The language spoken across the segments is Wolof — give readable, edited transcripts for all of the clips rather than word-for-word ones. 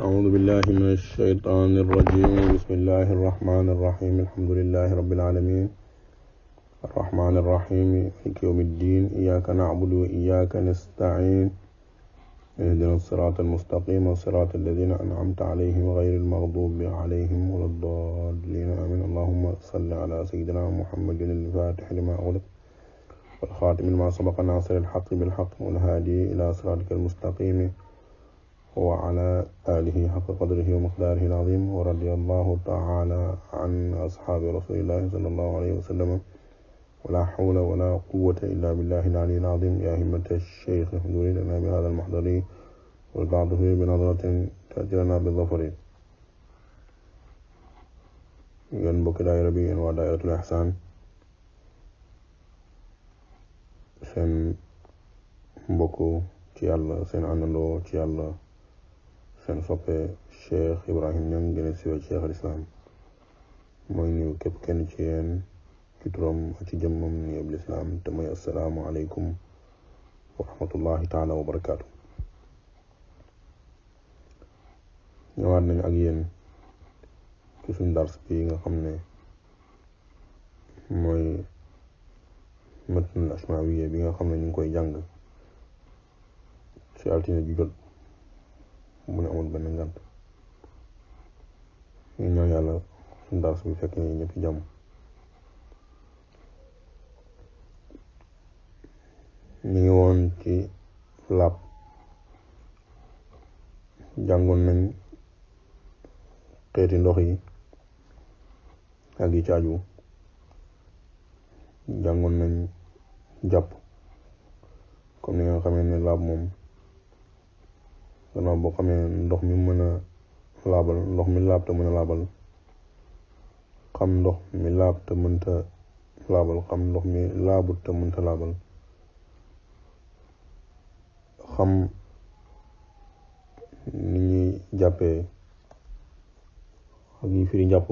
أعوذ بالله من الشيطان الرجيم. بسم الله الرحمن الرحيم. الحمد لله رب العالمين الرحمن الرحيم مالك يوم الدين. إياك نعبد وإياك نستعين. اهدنا الصراط المستقيم صراط الذين أنعمت عليهم غير المغضوب عليهم ولا الضالين آمين. اللهم صل على سيدنا محمد الفاتح لما أغلق والخاتم لما سبق ناصر الحق بالحق والهادي إلى صراطك المستقيم وعلى آله حق قدره ومقداره العظيم. ورضي الله تعالى عن أصحاب رسول الله صلى الله عليه وسلم. ولا حول ولا قوة إلا بالله العلي العظيم. يا همة الشيخ اهدوا لنا بهذا المحضر والبعض فيه بنظرة تأتينا بالظفر. ينبك دائرة بي ودائرة الإحسان سن بكو ci Yàlla seen àndandoo ci Yàlla seen soppe Cheikh Ibrahim Niang gën a siiwee Cheikh al Islam mooy nuyu képp kenn ci yéen ci turam ak ci jëmmam ni ab lislaam te mooy assalaamu aleykum wa rahmatullahi taala wa barakaatu. ñëwaat nañ ak yéen ci suñ dars bi nga xam ne mooy matnul ashmawiya bi nga xam ne ñu ngi koy jàng ci altine ju jot mu ne amul benn ngant. ñu ñaan yàlla suñ dars bi fekk ni ñëpp jàmm. ñu ngi woon ci laab, jàngoon nañ xeeti ndox yi ak yi ci aju, jàngoon nañ jàpp comme ni nga xamee ne laab moom gannaaw boo xamee ndox mi mën a laabal, ndox mi laab te mën a laabal, xam ndox mi laab te mënta laabal, xam ndox mi laabut te mënta laabal, xam ni ñuy jàppee ak yi firi jàpp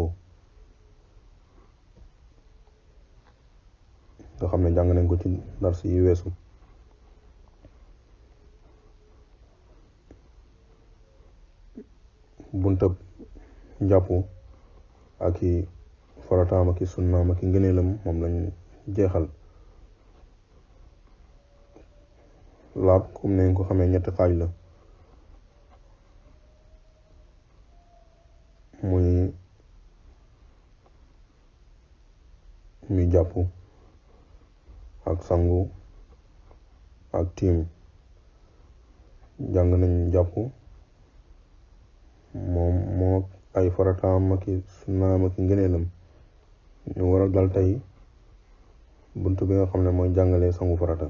nga xam ne jàng nañ ko ci dars yi weesu. buntab jàpp ak i farataam ak i sunnaam ak i ngëneelam moom lañ jeexal. laab comme nañ ko xamee ñetti xaaj la, muy jàpp ak sangu ak tiim. jàng nañ jàpp moom moo ay farataam ak i sunnaam ak i ngëneelam. ñu war a dal tey bunt bi nga xam ne mooy jàngalee sangu farata.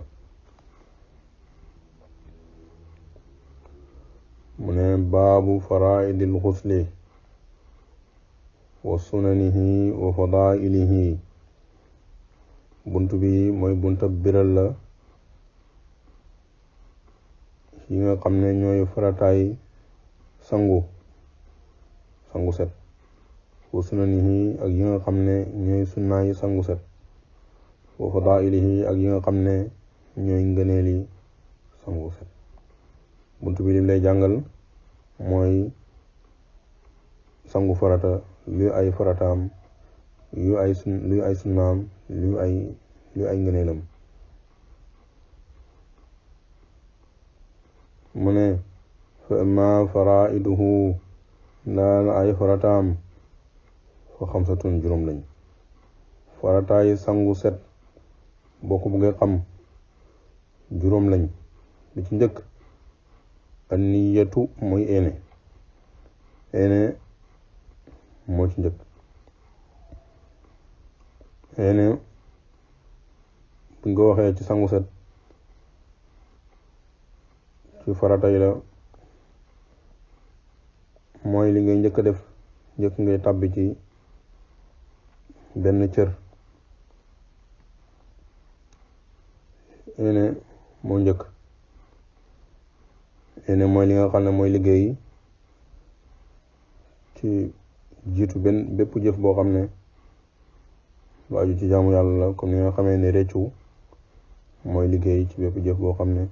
mu ne baabu faraidil xusli wa sunanihi wa fadailihi. bunt bi mooy buntab biral la yi nga xam ne ñooy farataay sangu set, wa sunanihi ak yi nga xam ne ñooy sunnaayi sangu set, wa fadailihi ak yi nga xam ne ñooy ngëneeli sangu set. bunt bi lim lay jàngal mooy sangu farata, luy ay farataam, luy ay sunnaam, luy ay ngëneelam. mu ne fa amma faraiduhu daal ay farataam fa xamsatun juróom lañ. farataay sangu set boo ko bëggee xam juróom lañ. bi ci njëkk an niyatu mooy ene moo ci njëkk. ene buñ ko waxee ci sangu set ci farata yi la, mooy li ngay njëkk a def njëkk ngay tàbbi ci benn cër. ene moo njëkk. ene mooy li nga xam ne mooy liggéey ci jiitu bépp jëf boo xam ne lu aju ci jaamu yàlla la, comme ni nga xamee ne réccu mooy liggéey ci bépp jëf boo xam ne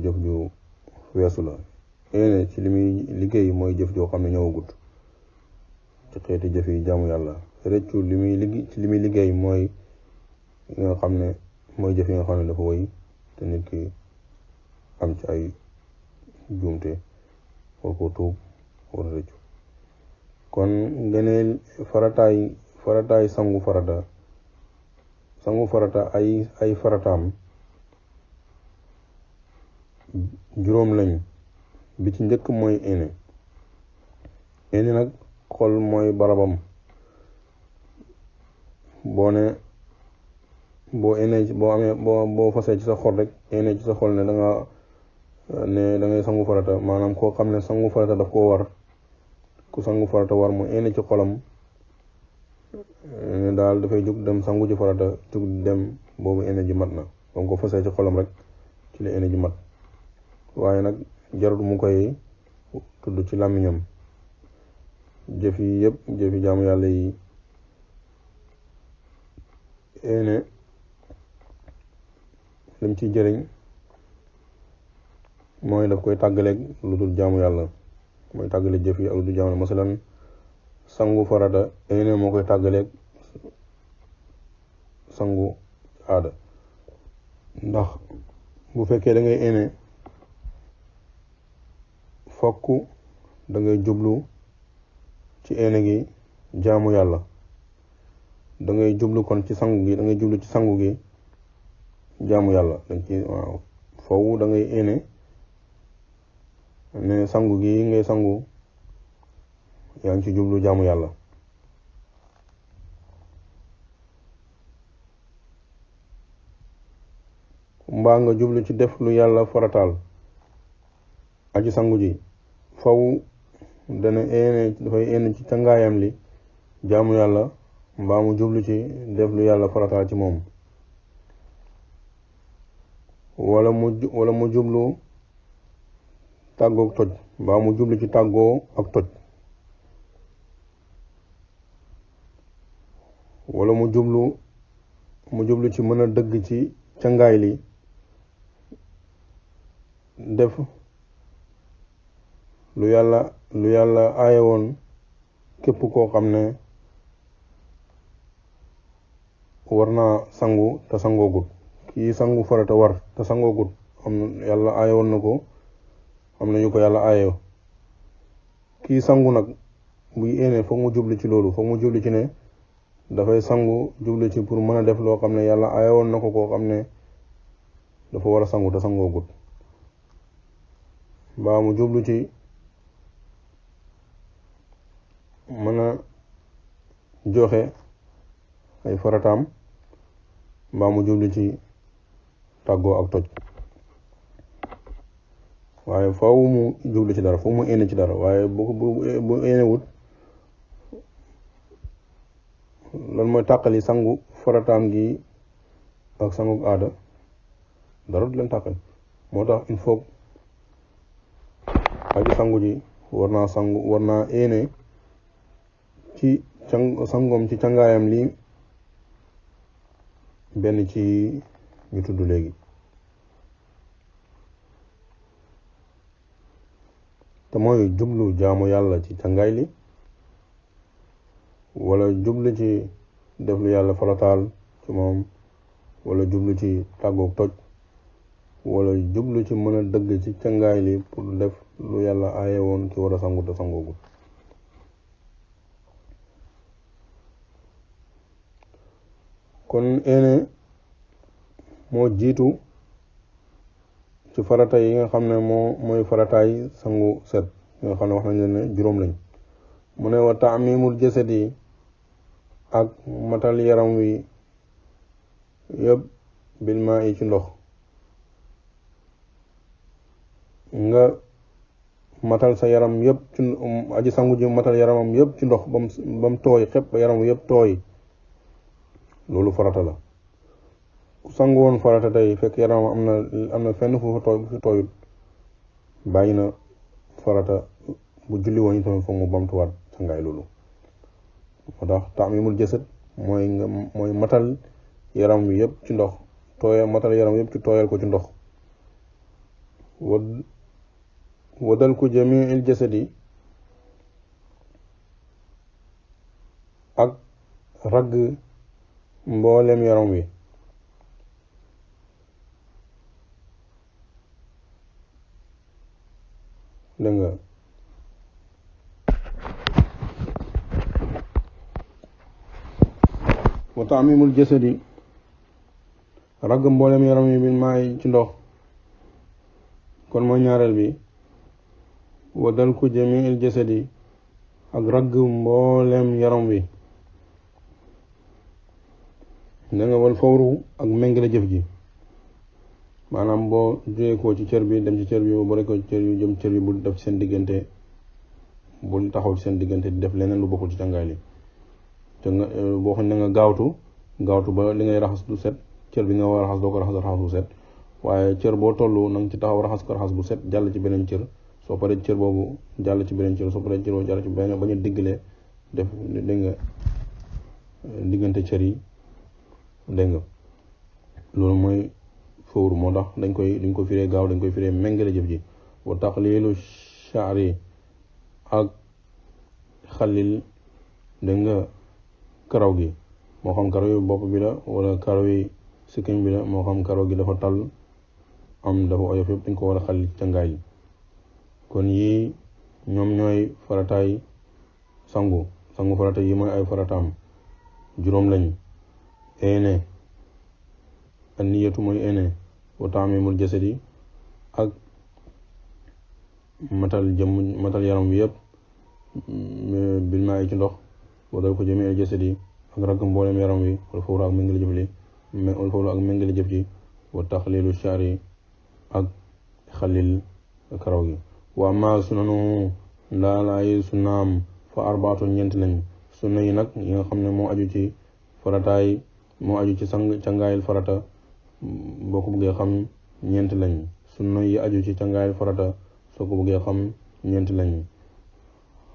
jëf ju weesu la. ene ci li muy liggéey mooy jëf joo xam ne ñëwagut ci xeeti jëf yi jaamu yàlla. rëccu li muy liggéey mooy li nga xam ne mooy jëf yi nga xam ne dafa wëy te nit ki am ci ay juumte war ko tuub war rëccu. kon ngeneel farataay sangu farata ay farataam juróom lañ. bi ci njëkk mooy ene nag xol mooy barabam. boo fasee ci sa xol rek ene ci sa xol ne da ngay sangu farata, maanaam koo xam ne sangu farata daf koo war, ku sangu farata war mu ene ci xolam ne daal dafay jug dem sangu ci farata, jug dem, boobu ene ji mat na. donc ko fasee ci xolam rek ci la ene ji mat. waaye nag jarut mu koy tudd ci làmmiñam. jëf yi yëpp jëfi jaamu yàlla yi ene lim ci jëriñ mooy daf koy tàggaleeg lu dul jaamu yàlla, mooy tàggale jëf yi ak lu dul jaamu yàlla. masalan sangu farata ene moo koy tàggaleeg sangu aada. ndax bu fekkee da ngay ene fokk da ngay jublu ci ene gi jaamu yàlla, da ngay jublu kon ci sangu gi, da ngay jublu ci sangu gi jaamu yàlla. faw da ngay ene ne sangu gi ngay sangu yaa ngi ci jublu jaamu yàlla. mbaa nga jublu ci def lu yàlla farataal. aji sangu ji faw dafay ene ci cangaayam li jaamu yàlla, mbaa mu jublu ci def lu yàlla farataal ci moom, wala mu jublu tàggoo ak toj, mbaa mu jublu ci tàggoo ak toj, wala mu jublu ci mën a dëgg ci cangaay li, def lu yàlla aaye woon képp koo xam ne war naa sangu te sangoogut. kii sangu farata war te sangoogut, yàlla aaye woon na ko, am na ñu ko yàlla aaye. kii sangu nag buy ene foog mu jublu ci loolu, foog mu jublu ci ne dafay sangu, jublu ci pour mën a def loo xam ne yàlla aaye woon na ko koo xam ne dafa war a sangu te sangoogut. mbaa mu jublu ci mën a joxe ay farataam, mbaa mu jublu ci tàggoo ak toj. waaye faw mu jublu ci dara, faw mu ene ci dara. waaye bu ene wut, loolu mooy tàqali sangu farataam gi ak sangu aada, dara du leen tàqali. moo tax il faut aji sangu ji war naa ene ci sangoom ci cangaayam li benn ci ñu tudd léegi. te mooy jublu jaamu yàlla ci cangaay li, wala jublu ci def lu yàlla farataal ci moom, wala jublu ci tàggoog toj, wala jublu ci mën a dëgg ci cangaay li pour def lu yàlla aaye woon ki war a sangu te sangoogut. kon ene moo jiitu ci farata yi nga xam ne mooy farataay sangu set, yi nga xam ne wax nañ leen ne juróom lañ. mu ne wa taamimul jasad yi ak matal yaram wi yëpp bil maa yi ci ndox. nga matal sa yaram yëpp ci aji sangu ji matal yaramam yëpp ci ndox bam tooy xepp, yaram wi yëpp tooy, loolu farata la. ku sangu woon farata tey fekk yaramam am na fenn fu tooyul, bàyyi na farata. bu julli woon itam foog mu bamtuwaat sangaay loolu. moo tax taamimul jasad mooy matal yaram wi yëpp ci ndox, matal yaram yëpp ci tooyal ko ci ndox. wadal ku jamiil jasadi ak ragg mboolem yaram wi dégg nga wa taamimul jasadi ragg mboolem yaram wi bil maay ci ndox kon mooy ñaareel bi wa dalku jamiil jasadi ak ragg mboolem yaram wi da nga wal fawru ak méngale jëf ji maanaam boo jógee ko ci cër bi dem ci cër bi boo rek ko ci cër yu jëm cër bi bul def seen diggante bul taxaw ci seen diggante di def leneen lu bokkul ci càngaay li te nga boo xam ne nga gaawtu ba li ngay raxas du set cër bi nga war a raxas doo ko raxas bu set waaye cër boo toll na nga ci taxaw raxas ko raxas bu set jàll ci beneen cër soo paree cër boobu jàll ci beneen cër soo paree cër boobu jàll ci beneen bañ a diggalee def dégg nga diggante cër yi dégg nga loolu mooy fawru moo tax dañ ko firee gaaw dañ koy firee méngale jëf ji wa taqlilu sha'ri ak xalil dégg nga karaw gi moo xam karaw yi bopp bi la wala karaw yi sikkiñ bi la moo xam karaw gi dafa tal am dafa oyof yëpp dañ ko war a xalil cangaay yi kon yii ñoom ñooy farataay sangu farata yi mooy ay farataam juróom lañ eene an niyatu mooy eene wa taamimul jasadi ak matal yaram wi yëpp bil maa ci ndox wadal ko jami al jasadi ak ragg mboolem yaram wi wala fawru ak méngale jëf ji wa taxlilu shari ak xalil karaw gi wa amma sunanu ndaalaay sunnaam fa arbaatu ñeent lañ sunna yi nag yi nga xam ne moo aju ci farataay moo aju ci cangaayil farata boo ko bëggee xam ñeent lañ sunna yi aju ci cangaayil farata soo ko bëggee xam ñeent lañ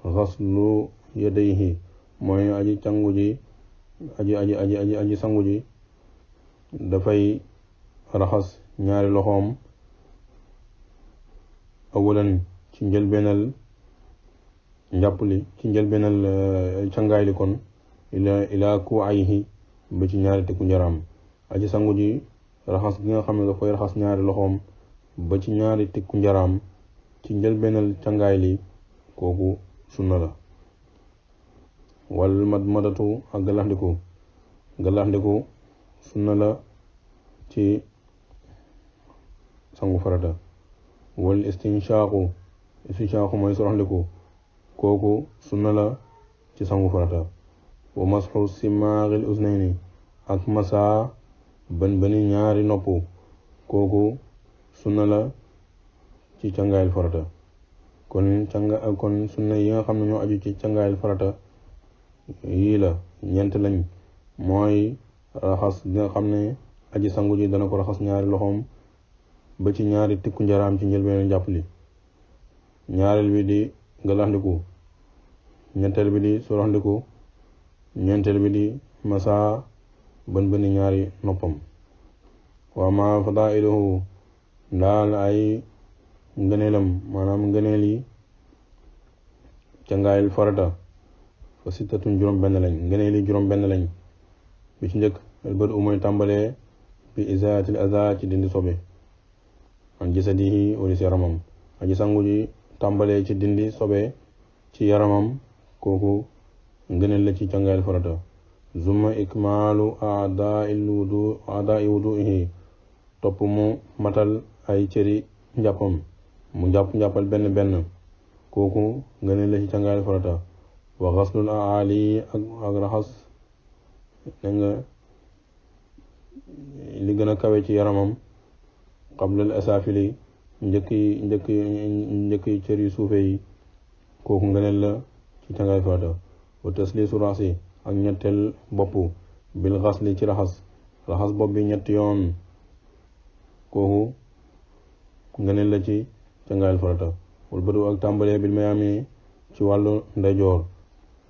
xaslu yadayhi mooy aji cangu ji aji sangu ji dafay raxas ñaari loxoom awalan ci njëlbeenal njàpp li ci njëlbeenal cangaay li kon ila ku ayhi ba ci ñaari tekku njaraam aji sangu ji raxas gi nga xam ne dafay raxas ñaari loxoom ba ci ñaari tekku njaraam ci njëlbeenal cangaay li kooku sunna la wal madmadatu ak galaxndiku sunna la ci sangu farata wal istinshaqu mooy soroxndiku kooku sunna la ci sangu farata wa masxu simaaril usnayni ak masa bani ñaari nopp kooku sunna la ci cangaayil farata kon sunna yi nga xam ne ñoo aju ci cangaayil farata yii la ñeent lañ mooy raxas gi nga xam ne aji sangu ji dana ko raxas ñaari loxoom ba ci ñaari tikku njaraam ci njëlbeen njàpp li ñaareel bi di galaxndiku ñetteel bi di soroxndiku ñeenteel bi di masa bani ñaari noppam wa ma fadailuhu ndaal ay ngëneelam maanaam ngëneel yi cangaayil farata fa sittatun juróom benn lañ ngëneel yi juróom benn lañ bi ci njëkk albër u mooy tàmbalee bi isaatil aza ci dindi sobe an jasadihi wala ci yaramam aji sangu ji tàmbalee ci dindi sobe ci yaramam kooku ngëneel la ci cangaayil farata zumma ikmaalu aadai wuduihi topp mu matal ay cëri njàppam mu njàppal benn kooku ngëneel la ci cangaayil farata wa xaslul aali ak raxas da nga li gën a kawe ci yaramam qablal asafili njëkk yi cër yu suufe yi kooku ngëneel la ci cangaayil farata wa taslisu rasi ak ñetteel bopp bil xasli ci raxas bopp bi ñetti yoon kooku ngëneel la ci cangaayil farata wal bëdu ak tàmbalee bil mayaami ci wàllu ndeyjoor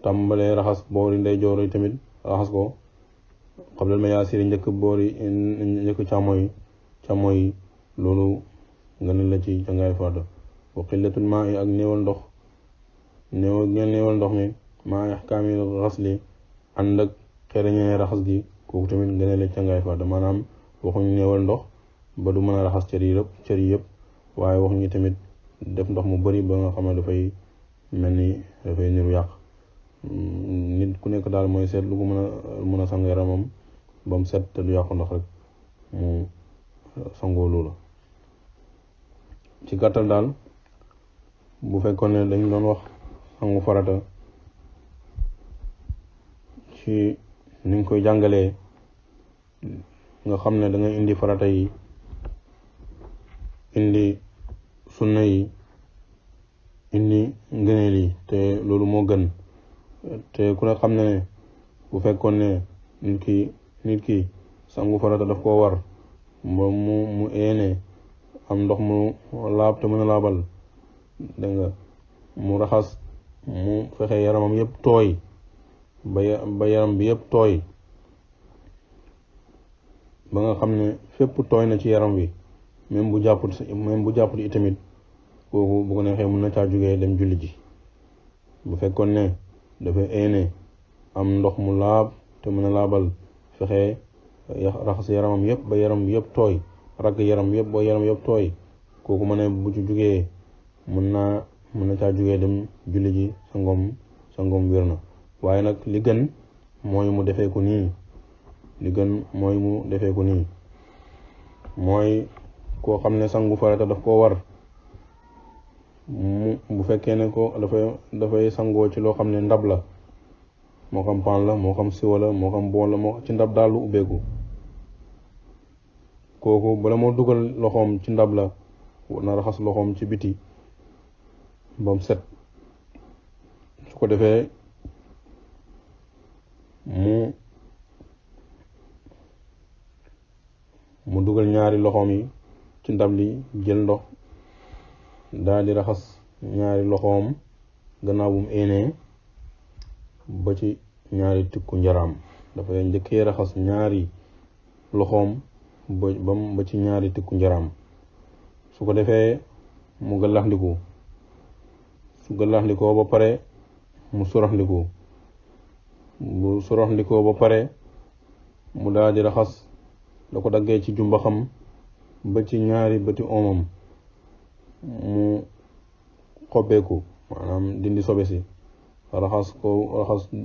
tàmbalee raxas boori ndeyjoor yi tamit raxas ko xablal mayaasiri njëkk càmmoy loolu ngëneel la ci cangaayil farata wa qillatul maa'i ak néewal ndox néewal ndox mi maa ahkaamil xasli ànd ak xereñee raxas gi kooku tamit ngëneel la cangaay farata maanaam waxuñu néewal ndox ba du mën a raxas cër yi yëpp waaye waxuñu tamit def ndox mu bari ba nga xam ne dafay mel ni dafay niru yàq nit ku nekk daal mooy seet lu ko mën a sang yaramam ba mu set te du yàqu ndox rek mu sangoo loola ci gàttal daal bu fekkoon ne dañ doon wax sangu farata ci ni nga koy jàngalee nga xam ne da ngay indi farata yi indi sunna yi indi ngëneel yi te loolu moo gën te ku ne xam ne bu fekkoon ne nit ki sangu farata daf koo war ba mu éene am ndox mu laab te mën a laabal dégg nga mu raxas mu fexe yaramam yëpp tooy ba yaram bi yëpp tooy ba nga xam ne fépp tooy na ci yaram wi même bu jàpput itamit kooku bu ko neexee mën na caa jógee dem julli ji bu fekkoon ne dafa éene am ndox mu laab te mën a laabal fexe raxas yaramam yëpp ba yaram yëpp tooy ragg yaram yëpp ba yaram yëpp tooy kooku ma ne bu ci jógee mën na caa jógee dem julli ji sangoom wér na waaye nag li gën mooy mu defee ko nii mooy koo xam ne sangu farata daf koo war bu fekkee ne ko dafay sangoo ci loo xam ne ndab la moo xam paan la moo xam siwa la moo xam bool la moo ci ndab daal lu ubbeeku kooku bala moo dugal loxoom ci ndab la na raxas loxoom ci biti ba mu set su ko defee mu dugal ñaari loxoom yi ci ndab li jël ndox daal di raxas ñaari loxoom gannaaw bu mu éenee ba ci ñaari tikku njaraam dafay njëkkee raxas ñaari loxoom ba ci ñaari tikku njaraam su ko defee mu gàllaxndiku su gàllaxndikoo ba pare mu suraxndiku bu suraxndikoo ba pare mu daal di raxas da ko daggee ci jumbaxam ba ci ñaari bëti oomam mu xobbeeku maanaam dindi sobe si raxas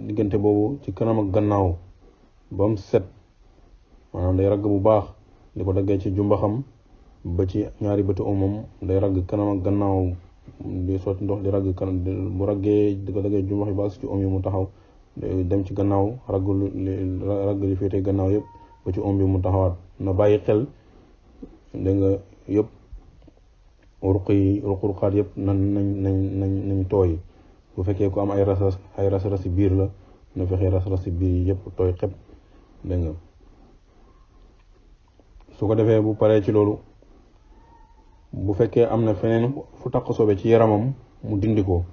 diggante boobu ci kanam ak gannaaw ba mu set maanaam day ragg bu baax di ko daggee ci jumbaxam ba ci ñaari bëti oomam day ragg kanam ak gannaaw di sotti ndox di ragg kanam bu raggee di ko daggee jumbax yi ba ci oom yi mu taxaw dem ci gannaaw ragg li féete gannaaw yëpp ba ci oom bi mu taxawaat na bàyyi xel dégg nga yëpp ruqaat yëpp nañ tooy bu fekkee ko am ay ras biir la na fexe ras biir yi yëpp tooy xep dégg nga su ko defee bu paree ci loolu bu fekkee am na feneen fu taq sobe ci yaramam mu dindi ko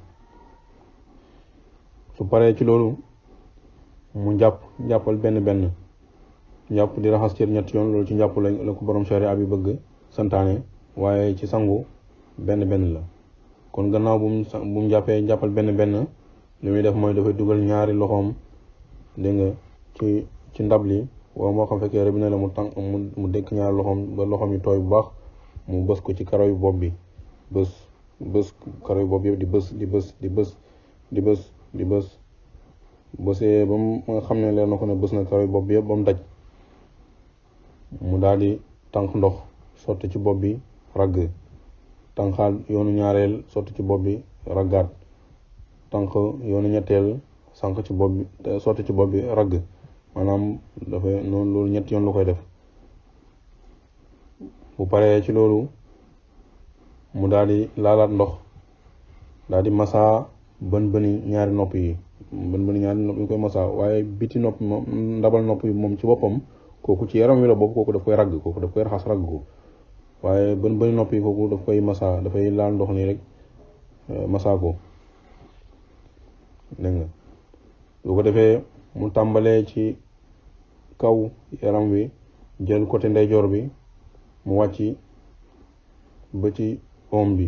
su paree ci loolu mu jàppal benn jàpp di raxas cër ñetti yoon loolu ci njàpp la ko borom sharia bi bëgg santaane waaye ci sangu benn la kon gannaaw bu mu jàppal benn li muy def mooy dafay dugal ñaari loxoom dégg nga ci ndab li waaw moo xam fekkee robinet la mu dékk ñaari loxoom ba loxoom yi tooy bu baax mu bës ko ci karaw yu bopp bi bës karaw yu bopp yëpp di bës bësee ba mu nga xam ne leer na ko ne bës na karaw yu bopp bi yëpp ba mu daj mu daal di tànk ndox sotti ci bopp bi ragg tànqaat yoonu ñaareel sotti ci bopp bi raggaat tànk yoonu ñetteel sànq ci bopp bi sotti ci bopp bi ragg maanaam dafay noonu loolu ñetti yoon lu koy def bu paree ci loolu mu daal di laalaat ndox daal di masaa bëni ñaari nopp yi ñaari nopp yi koy masaa waaye biti nopp moom ndabal nopp yi moom ci boppam kooku ci yaram wi la bopp kooku daf koy ragg kooku daf koy raxas ragg ko waaye bëni nopp yi kooku daf koy masaa dafay laal ndox nii rek masaa ko dégg nga lu ko defee mu tàmbalee ci kaw yaram wi jël côté ndeyjoor bi mu wàcc ba ci oom bi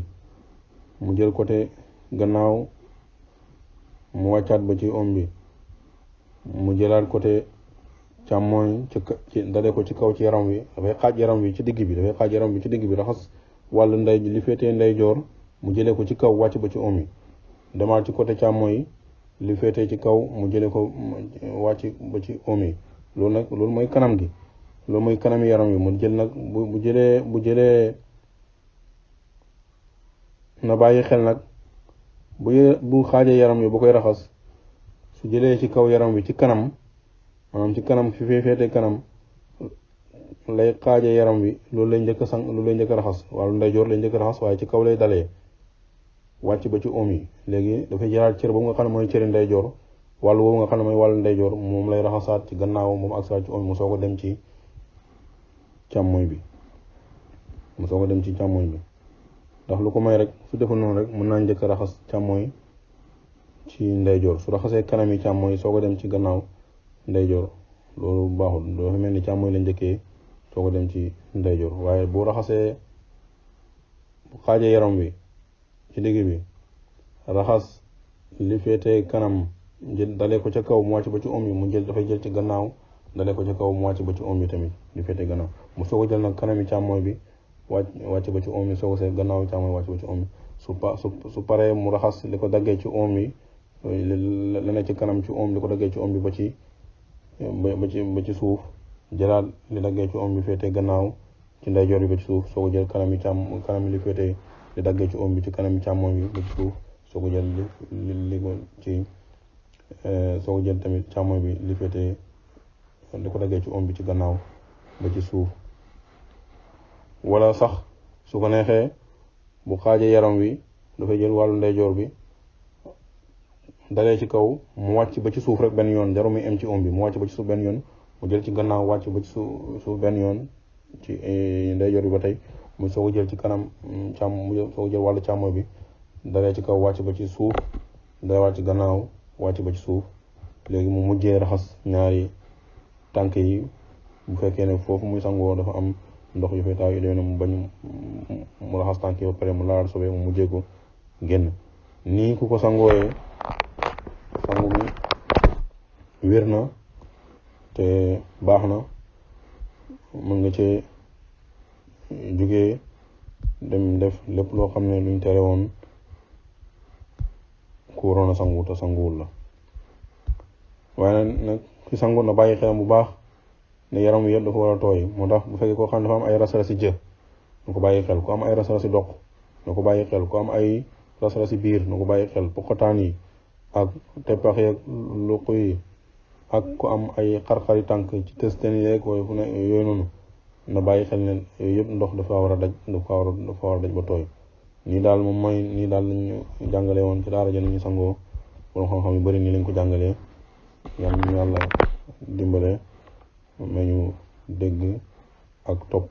mu jël côté gannaaw mu wàccaat ba ci om bi mu jëlaat côté càmmooñ ci dale ko ci kaw ci yaram wi dafay xaaj yaram wi ci digg bi raxas wàllu ndey li féetee ndeyjoor mu jëlee ko ci kaw wàcc ba ci om yi demaat ci côté càmmooñ li féetee ci kaw mu jëlee ko wàcc ba ci om yi loolu mooy kanam gi loolu mooy kanami yaram wi mu jël nag bu jëlee na bàyyi xel nag bu xaajee yaram wi bu koy raxas su jëlee ci kaw yaram wi ci kanam maanaam ci kanam fi féetee kanam lay xaajee yaram wi loolu lay njëkk a raxas wàllu ndeyjoor lay njëkk a raxas waaye ci kaw lay dalee wàcc ba ci oom yi léegi dafay jëlaat cër boobu nga xam ne mooy cëri ndeyjoor wàllu boobu nga xam ne mooy wàllu ndeyjoor moom lay raxasaat ci gannaaw moom ak saat ci oom yi mu soog a dem ci càmmoñ bi ndax lu ko may rek su deful noonu rek mën naa njëkk a raxas càmmoñ ci ndeyjoor su raxasee kanam yi càmmoñ soog a dem ci gannaaw ndeyjoor loolu baaxul dafa mel ni càmmoñ la njëkkee soog a dem ci ndeyjoor waaye bu raxasee bu xaajee yaram wi ci digg bi raxas li féetee kanam dalee ko ca kaw mu wàcc ba ci om yi mu dafay jël ci gannaaw dalee ko ca kaw mu wàcc ba ci om yi tamit li féetee gannaaw mu soog a jël nag kanam yi càmmoñ bi wàcc ba ci om yi soog a see gannaaw càmmoñ wàcc ba ci om yi su paree mu raxas li ko daggee ci om yi la ne ci kanam ci om li ko daggee ci om bi ba ci suuf jëlaat li daggee ci om bi féetee gannaaw ci ndeyjoor bi ba ci suuf soog a jël kanam yi li féetee li daggee ci om bi ci kanam càmmoñ bi ba ci suuf soog a jël li ko ci soog a jël tamit càmmoñ bi li féetee li ko daggee ci om bi ci gannaaw ba ci suuf wala sax su ko neexee bu xaajee yaram wi dafay jël wàllu ndeyjoor bi dalee ci kaw mu wàcc ba ci suuf rek benn yoon jaru muy am ci om bi mu wàcc ba ci suuf benn yoon mu jël ci gannaaw wàcc ba ci suuf benn yoon ci ndeyjoor bi ba tey mu soog a jël ci kanam mu soog a jël wàllu càmmoñ bi dalee ci kaw wàcc ba ci suuf day wàcc gannaaw wàcc ba ci suuf léegi mu mujjee raxas ñaari tànk yi bu fekkee ne foofu muy sangoo dafa am ndox yu fay taaw yu demee ne mu bañ mu raxas tànk yi ba pare mu laal sobee mu mujjee ko génn nii ku ko sangooyee sangu bi wér na te baax na mën nga cee jógee dem def lépp loo xam ne luñ tere woon ku waroon a sangu te sanguwul la waaye nag ki sangu na bàyyi xelam bu baax ne yaram wi yëpp dafa war a tooy moo tax bu fekkee koo xam ne dafa am ay ras-rasi jë na ko bàyyi xel ku am ay ras-rasi doq na ko bàyyi xel ku am ay ras-rasi biir na ko bàyyi xel poqotaan yi ak teppax yeeg luq yi ak ku am ay xar-xari tànk ci tësten yeeg waaye fu ne yooyu noonu na bàyyi xel ne yooyu yëpp ndox dafa war a daj ba tooy nii daal lañu jàngale woon ci daara ja ñu sangoo borom xam-xam yu bari nii lañ ko jàngalee yàlla dimbale ma ñu dégg ak topp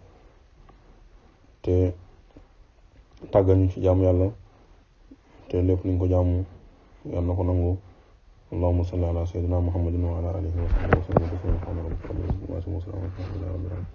te tàggal ñu ci jaamu yàlla te lépp liñ ko jaamu yàlla na ko nangu allahumma salli ala sayyidina muhammadin wa ala alihi wa sahbihi wa sallam